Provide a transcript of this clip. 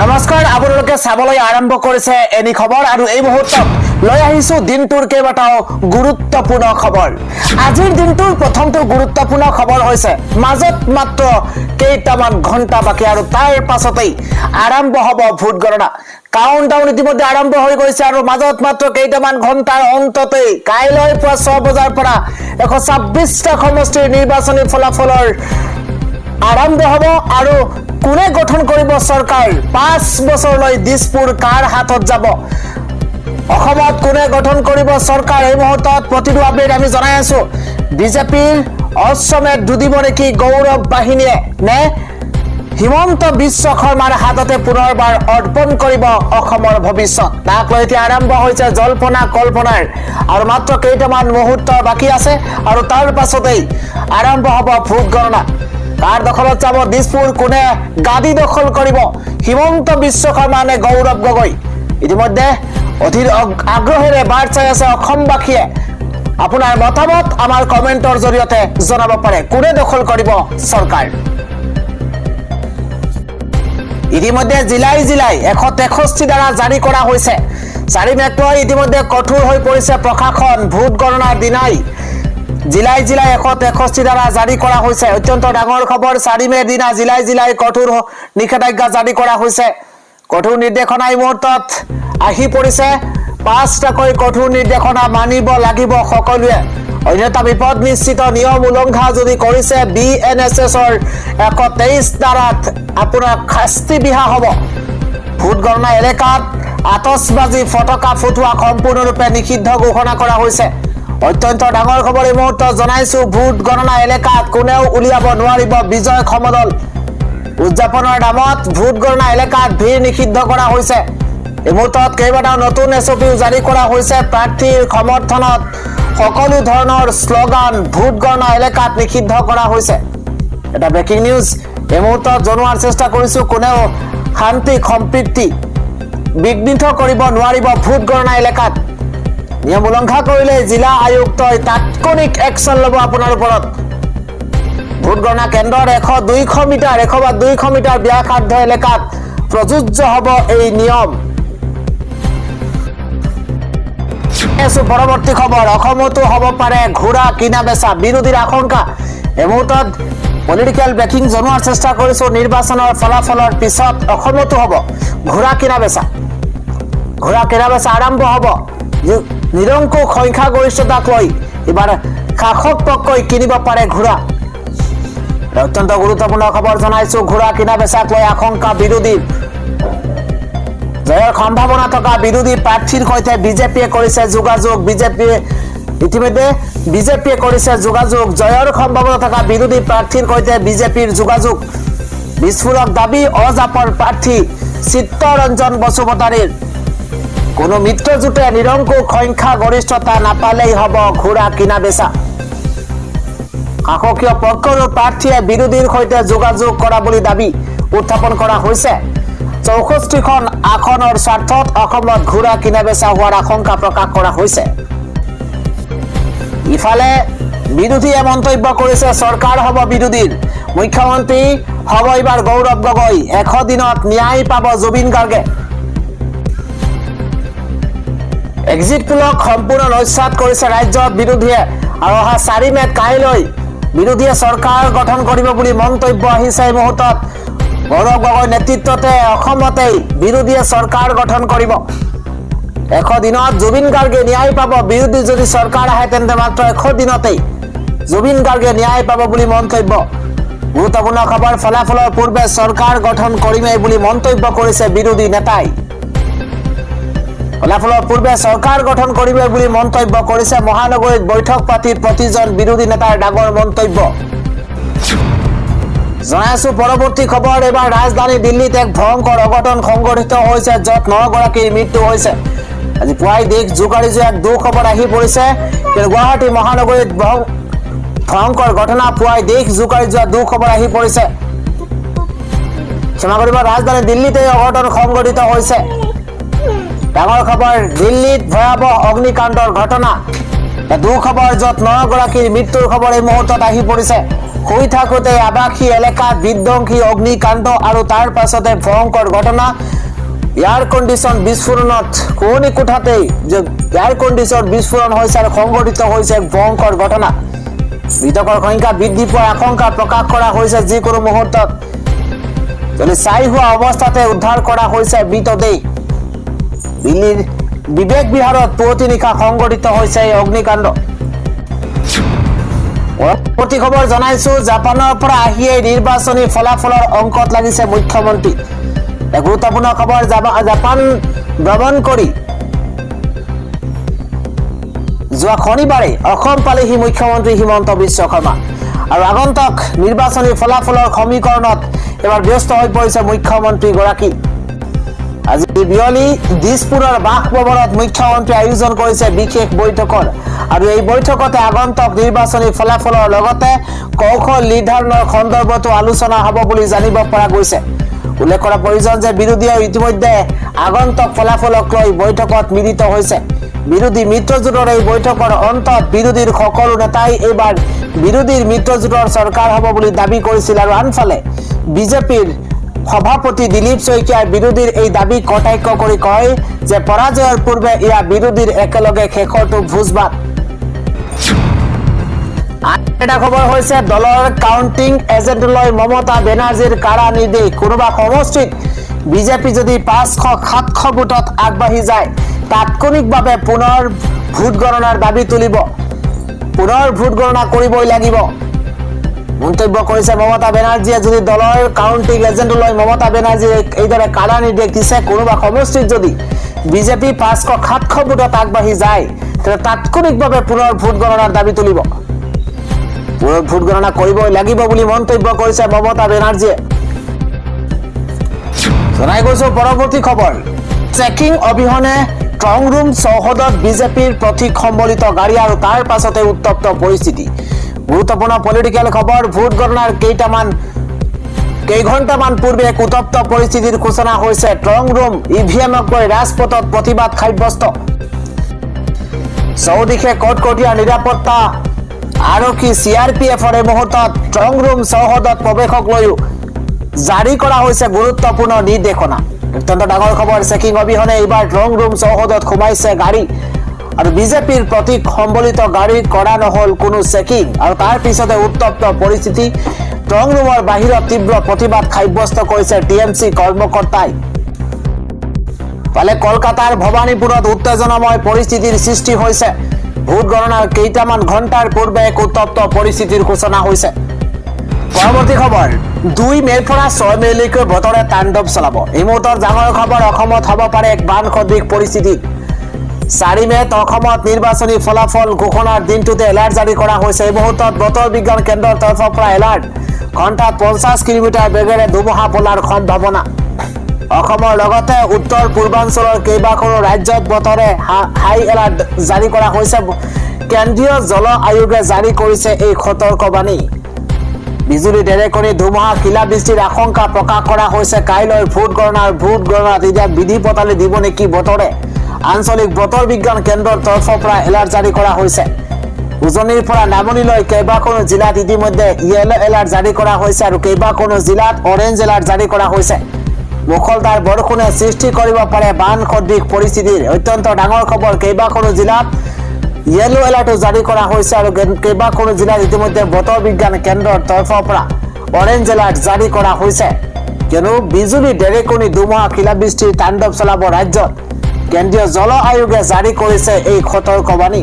নমস্কাৰ, আপোনালোকে চাবলৈ আৰম্ভ কৰিছে এনি খবৰ আৰু এই মুহূৰ্তত লৈ আহিছো দিনটোৰ কেইবাটাও গুৰুত্বপূৰ্ণ খবৰ। আজিৰ দিনটোৰ প্ৰথমটো গুৰুত্বপূৰ্ণ খবৰ হৈছে মাজত মাত্ৰ কেইটামান ঘণ্টা বাকী আৰু তাৰ পাছতেই আৰম্ভ হ'ব ভোট গণনা। কাউণ্টডাউন ইতিমধ্যে আৰম্ভ হৈ গৈছে আৰু মাজত মাত্ৰ কেইটামান ঘণ্টাৰ অন্ততেই কাইলৈ পুৱা 6 বজাৰ পৰা 126টা সমষ্টিৰ নিৰ্বাচনী ফলাফলৰ আৰম্ভ হ'ব আৰু কোনে গঠন কৰিব চৰকাৰ, 5 বছৰলৈ দিছপুৰ কাৰ হাতত যাব, অসমত কোনে গঠন কৰিব চৰকাৰ, এই মুহূৰ্তত প্ৰতিটো আপডেট আমি জনাই আছো। বিজেপিৰ অশ্বমেধ দুদিব নেকি গৌৰৱ বাহিনীয়ে, নে হিমন্ত বিশ্ব শৰ্মাৰ হাততে পুনৰবাৰ অৰ্পণ কৰিব অসমৰ ভৱিষ্যত? তাক লৈ এতিয়া আৰম্ভ হৈছে জল্পনা কল্পনাৰ আৰু মাত্ৰ কেইটামান মুহূৰ্ত বাকী আছে আৰু তাৰ পাছতেই আৰম্ভ হ'ব ভোট গণনা। কাৰ দখলত যাব দিছপুৰ, কোনে গাদী দখল কৰিব, হিমন্ত বিশ্ব শৰ্মা নে গৌৰৱ গগৈ? ইতিমধ্যে অধীৰ আগ্ৰহেৰে বাট চাই আছে অসমবাসীয়ে। আপোনাৰ মতামত আমাৰ কমেণ্টৰ জৰিয়তে জনাব পাৰে। কোনে দখল কৰিব চৰকাৰ? ইতিমধ্যে জিলাই 163 ধাৰা জাৰি কৰা হৈছে। 4 মে'ক লৈ ইতিমধ্যে কঠোৰ হৈ পৰিছে প্ৰশাসন। ভোট গণনাৰ দিনাই জিলাই 163 ধাৰা জাৰি কৰা হৈছে। অত্যন্ত ডাঙৰ খবৰ। 4 মে'ৰ দিনা জিলাই কঠোৰ নিষেধাজ্ঞা জাৰি কৰা হৈছে। কঠোৰ নিৰ্দেশনা এই মুহূৰ্তত আহি পৰিছে। 5টাকৈ কঠোৰ নিৰ্দেশনা মানিব লাগিব সকলোৱে, অন্যথা বিপদ নিশ্চিত। নিয়ম উলংঘা যদি কৰিছে BNSSৰ 123 ধাৰাত আপোনাৰ শাস্তি বিহা হ'ব। ভোট গণনা এলেকাত আতচবাজি ফটকা ফুটোৱা সম্পূৰ্ণৰূপে নিষিদ্ধ ঘোষণা কৰা হৈছে। অত্যন্ত ডাঙৰ খবৰ এই মুহূৰ্তত জনাইছো। ভোট গণনা এলেকাত কোনেও উলিয়াব নোৱাৰিব বিজয় সমদল। উদযাপনৰ নামত ভোট গণনা এলেকাত ভিৰ নিষিদ্ধ কৰা হৈছে। এই মুহূৰ্তত কেইবাটাও নতুন SOPও জাৰি কৰা হৈছে। প্ৰাৰ্থীৰ সমৰ্থনত সকলো ধৰণৰ শ্লোগান ভোট গণনা এলেকাত নিষিদ্ধ কৰা হৈছে। এটা ব্ৰেকিং নিউজ এই মুহূৰ্তত জনোৱাৰ চেষ্টা কৰিছো। কোনেও শান্তি সম্প্ৰীতি বিঘ্নিত কৰিব নোৱাৰিব ভোট গণনা এলেকাত। নিয়ম উলংঘা কৰিলে জিলা আয়ুক্তই তাৎক্ষণিক একশ্যন ল'ব আপোনাৰ ওপৰত। ভোট গণনা কেন্দ্ৰৰ 100-200 মিটাৰ ব্যাসাৰ্ধ এলেকাত প্ৰযোজ্য হ'ব এই নিয়ম। পৰৱৰ্তী খবৰ, অসমতো হ'ব পাৰে ঘোঁৰা কিনা বেচা, বিৰোধীৰ আশংকা। এই মুহূৰ্তত পলিটিকেল ব্ৰেকিং জনোৱাৰ চেষ্টা কৰিছো। নিৰ্বাচনৰ ফলাফলৰ পিছত অসমতো হ'ব ঘোঁৰা কিনা বেচা। ঘোঁৰা কিনা বেচা আৰম্ভ হ'ব। নিৰংকুশ সংখ্যাগৰিষ্ঠতাক লৈ এবাৰ শাসকপক্ষই কিনিব পাৰে ঘোঁৰা। অত্যন্ত গুৰুত্বপূৰ্ণ খবৰ জনাইছো। ঘোঁৰা কিনা বেচাক লৈ আশংকা বিৰোধীৰ। জয়ৰ সম্ভাৱনা থকা বিৰোধী প্ৰাৰ্থীৰ সৈতে বিজেপিয়ে কৰিছে যোগাযোগ। ইতিমধ্যে বিজেপিয়ে কৰিছে যোগাযোগ। জয়ৰ সম্ভাৱনা থকা বিৰোধী প্ৰাৰ্থীৰ সৈতে বিজেপিৰ যোগাযোগ। বিস্ফোৰক দাবী অজাপৰ প্ৰাৰ্থী চিত্তৰঞ্জন বসুমতাৰীৰ। কোনো মিত্ৰজোঁটে নিৰংকুশ সংখ্যাগৰিষ্ঠতা নাপালেই হ'ব ঘোঁৰা কিনা বেচা। শাসকীয় পক্ষৰ প্ৰাৰ্থীয়ে বিৰোধীৰ সৈতে যোগাযোগ কৰা বুলি দাবী উত্থাপন কৰা হৈছে। 64খন আসনৰ স্বাৰ্থত অসমত ঘোঁৰা কিনা বেচা হোৱাৰ আশংকা প্ৰকাশ কৰা হৈছে। ইফালে বিৰোধীয়ে মন্তব্য কৰিছে চৰকাৰ হ'ব বিৰোধীৰ। মুখ্যমন্ত্ৰী হ'ব এইবাৰ গৌৰৱ গগৈ। 100 দিনত ন্যায় পাব জুবিন গাৰ্গে। এক্সিট পোলক সম্পূৰ্ণ নস্যাৎ কৰিছে ৰাজ্যত বিৰোধীয়ে আৰু অহা 4 মে'ত কাইলৈ বিৰোধীয়ে চৰকাৰ গঠন কৰিব বুলি মন্তব্য আহিছে। এই মুহূৰ্তত গৌৰৱ গগৈ নেতৃত্বতে অসমতেই বিৰোধীয়ে চৰকাৰ গঠন কৰিব। 100 দিনত জুবিন গাৰ্গে ন্যায় পাব। বিৰোধী যদি চৰকাৰ আহে তেন্তে মাত্ৰ 100 দিনতেই জুবিন গাৰ্গে ন্যায় পাব বুলি মন্তব্য। গুৰুত্বপূৰ্ণ খবৰ, ফলাফলৰ পূৰ্বে চৰকাৰ গঠন কৰিমেই বুলি মন্তব্য কৰিছে বিৰোধী নেতাই। ফলাফলৰ পূৰ্বে চৰকাৰ গঠন কৰিবে বুলি মন্তব্য কৰিছে। মহানগৰীত বৈঠক পাতি প্ৰতিজন বিৰোধী নেতাৰ ডাঙৰ মন্তব্য। জনাইছো পৰৱৰ্তী খবৰ। এবাৰ ৰাজধানী দিল্লীত এক ভয়ংকৰ অঘটন সংঘটিত হৈছে, য'ত 9 গৰাকীৰ মৃত্যু হৈছে। আজি পুৱাই দেশ জোকাৰি যোৱা এক দুঃখবৰ আহি পৰিছে। গুৱাহাটী মহানগৰীত ভয়ংকৰ ঘটনা। পুৱাই দেশ জোকাৰি যোৱা দুঃখবৰ আহি পৰিছে। ক্ষমা কৰিব, ৰাজধানী দিল্লীত এই অঘটন সংঘটিত হৈছে। ডাঙৰ খবৰ, দিল্লীত ভয়াবহ অগ্নিকাণ্ডৰ ঘটনা। দুখবৰ য'ত 9 গৰাকীৰ মৃত্যুৰ খবৰ এই মুহূৰ্তত আহি পৰিছে। শুই থাকোঁতে আৱাসী এলেকাত বিধ্বংসী অগ্নিকাণ্ড আৰু তাৰ পাছতে ভয়ংকৰ ঘটনা। এয়াৰ কণ্ডিশ্যন বিস্ফোৰণত কোনি কোঠাতেই যে এয়াৰ কণ্ডিশ্যন বিস্ফোৰণ হৈছে আৰু সংঘটিত হৈছে এক ভয়ংকৰ ঘটনা। মৃতকৰ সংখ্যা বৃদ্ধি পোৱাৰ আশংকা প্ৰকাশ কৰা হৈছে যিকোনো মুহূৰ্তত। ছাই হোৱা অৱস্থাতে উদ্ধাৰ কৰা হৈছে মৃতদেহ। দিল্লীৰ বিবেক বিহাৰত পুৱতি নিশা সংঘটিত হৈছে এই অগ্নিকাণ্ড। পৰৱৰ্তী খবৰ জনাইছো, জাপানৰ পৰা আহিয়ে নিৰ্বাচনী ফলাফলৰ অংকত লাগিছে মুখ্যমন্ত্ৰী। এক গুৰুত্বপূৰ্ণ খবৰ, জাপান ভ্ৰমণ কৰি যোৱা শনিবাৰে অসম পালেহি মুখ্যমন্ত্ৰী হিমন্ত বিশ্ব শৰ্মা। আৰু আগন্তুক নিৰ্বাচনী ফলাফলৰ সমীকৰণত এবাৰ ব্যস্ত হৈ পৰিছে মুখ্যমন্ত্ৰীগৰাকী। আজি বিয়লি দিছপুৰৰ বাসভৱনত মুখ্যমন্ত্ৰী আয়োজন কৰিছে বিশেষ বৈঠকৰ। আৰু এই বৈঠকতে আগন্তুক নিৰ্বাচনী ফলাফলৰ লগতে কৌশল নিৰ্ধাৰণৰ সন্দৰ্ভতো আলোচনা হ'ব বুলি জানিব পৰা গৈছে। উল্লেখ কৰা প্ৰয়োজন যে বিৰোধীয়ে ইতিমধ্যে আগন্তুক ফলাফলক লৈ বৈঠকত মিলিত হৈছে। বিৰোধী মিত্ৰজোঁটৰ এই বৈঠকৰ অন্তত বিৰোধীৰ সকলো নেতাই এইবাৰ বিৰোধীৰ মিত্ৰজোঁটৰ চৰকাৰ হ'ব বুলি দাবী কৰিছিল। আৰু আনফালে বিজেপিৰ সভাপতি দিলীপ শইকীয়াই বিৰোধীৰ এই দাবী কটাক্ষ কৰি কয় যে পৰাজয়ৰ পূৰ্বে এয়া বিৰোধীৰ একেলগে শেষৰটো ভোজভাত। এটা খবৰ হৈছে, দলৰ কাউন্টিং এজেণ্টলৈ মমতা বেনাৰ্জীৰ কাৰা নিৰ্দেশ। কোনোবা সমষ্টিত বিজেপি যদি 500-700 ভোটত আগবাঢ়ি যায় তাৎক্ষণিকভাৱে পুনৰ ভোট গণনাৰ দাবী তুলিব। পুনৰ ভোট গণনা কৰিবই লাগিব মন্তব্য কৰিছে মমতা বেনাৰ্জীয়ে। যদি দলৰ কাউন্টিং এজেণ্টলৈ মমতা বেনাৰ্জীয়ে এইদৰে কাৰা নিৰ্দেশ দিছে, কোনোবা সমষ্টিত যদি বিজেপি 500-700 ভোটত আগবাঢ়ি যায় তেন্তে তাৎক্ষণিকভাৱে পুনৰ ভোট গণনাৰ দাবী তুলিব। পুনৰ ভোট গণনা কৰিবই লাগিব বুলি মন্তব্য কৰিছে মমতা বেনাৰ্জীয়ে। জনাই গৈছো পৰৱৰ্তী খবৰ, চেকিং অবিহনে ষ্ট্ৰং ৰুম চৌহদত বিজেপিৰ প্ৰতীক সম্বলিত গাড়ী আৰু তাৰ পাছতে উত্তপ্ত পৰিস্থিতি। গুৰুত্বপূৰ্ণ পলিটিকেল খবৰ, ভোট গণনাৰ কেইঘণ্টামান পূৰ্বে এক উত্তপ্ত পৰিস্থিতিৰ সূচনা হৈছে। ষ্ট্ৰং ৰুম ইভিএমক লৈ ৰাজপথত প্ৰতিবাদ সাব্যস্ত। চৌদিশে কটকটীয়া নিৰাপত্তা আৰক্ষী CRPFৰ এই মুহূৰ্তত ষ্ট্ৰং ৰুম চৌহদত প্ৰৱেশক লৈও জাৰি কৰা হৈছে গুৰুত্বপূৰ্ণ নিৰ্দেশনা। অত্যন্ত ডাঙৰ খবৰ, চেকিং অবিহনে এইবাৰ ষ্ট্ৰং ৰুম চৌহদত সোমাইছে গাড়ী আৰু বিজেপিৰ প্ৰতীক সম্বলিত গাড়ী কৰা নহল কোনো চেকিং। আৰু তাৰ পিছতে উত্তপ্ত পৰিস্থিতি। ষ্ট্ৰং ৰুমৰ বাহিৰত তীব্ৰ প্ৰতিবাদ সাব্যস্ত কৰিছে TMC কৰ্মকৰ্তাই। পালে কলকাতাৰ ভৱানীপুৰত উত্তেজনাময় পৰিস্থিতিৰ সৃষ্টি হৈছে। ভোট গণনাৰ কেইটামান ঘণ্টাৰ পূৰ্বে এক উত্তপ্ত পৰিস্থিতিৰ সূচনা হৈছে। পৰৱৰ্তী খবৰ, 2 মে'ৰ পৰা 6 মে'লৈকে বতৰে তাণ্ডৱ চলাব। এই মুহূৰ্তৰ ডাঙৰ খবৰ, অসমত হ'ব পাৰে এক বান সদৃশ পৰিস্থিতি। 4 মে'ত অসমত নিৰ্বাচনী ফলাফল ঘোষণাৰ দিনটোতে এলাৰ্ট জাৰি কৰা হৈছে। এই মুহূৰ্তত বতৰ বিজ্ঞান কেন্দ্ৰৰ তৰফৰ পৰা এলাৰ্ট, ঘণ্টাত 50 কিলোমিটাৰ বেগেৰে ধুমুহা বলাৰ সম্ভাৱনা। অসমৰ লগতে উত্তৰ পূৰ্বাঞ্চলৰ কেইবাখনো ৰাজ্যত বতৰে হাই এলাৰ্ট জাৰি কৰা হৈছে। কেন্দ্ৰীয় জল আয়োগে জাৰি কৰিছে এই সতৰ্কবাণী। বিজুলী ঢেৰেকণি ধুমুহা শিলাবৃষ্টিৰ আশংকা প্ৰকাশ কৰা হৈছে। কাইলৈ ভোট গণনাত এতিয়া বিধি পতালি দিব নেকি বতৰে। আঞ্চলিক বতৰ বিজ্ঞান কেন্দ্ৰৰ তৰফৰ পৰা এলাৰ্ট জাৰি কৰা হৈছে। উজনিৰ পৰা নামনিলৈ কেইবাখনো জিলাত ইতিমধ্যে য়েলো এলাৰ্ট জাৰি কৰা হৈছে আৰু কেইবাখনো জিলাত অৰেঞ্জ এলাৰ্ট জাৰি কৰা হৈছে। মুখলধাৰ বৰষুণে সৃষ্টি কৰিব পাৰে বান সদৃশ পৰিস্থিতিৰ। অত্যন্ত ডাঙৰ খবৰ, কেইবাখনো জিলাত য়েলো এলাৰ্টো জাৰি কৰা হৈছে আৰু কেইবাখনো জিলাত ইতিমধ্যে বতৰ বিজ্ঞান কেন্দ্ৰৰ তৰফৰ পৰা অৰেঞ্জ এলাৰ্ট জাৰি কৰা হৈছে। কিয়নো বিজুলী ঢেৰেকণি ধুমুহা শিলাবৃষ্টিৰ তাণ্ডৱ চলাব ৰাজ্যত। কেন্দ্ৰীয় জল আয়োগে জাৰি কৰিছে এই সতৰ্কবাণী।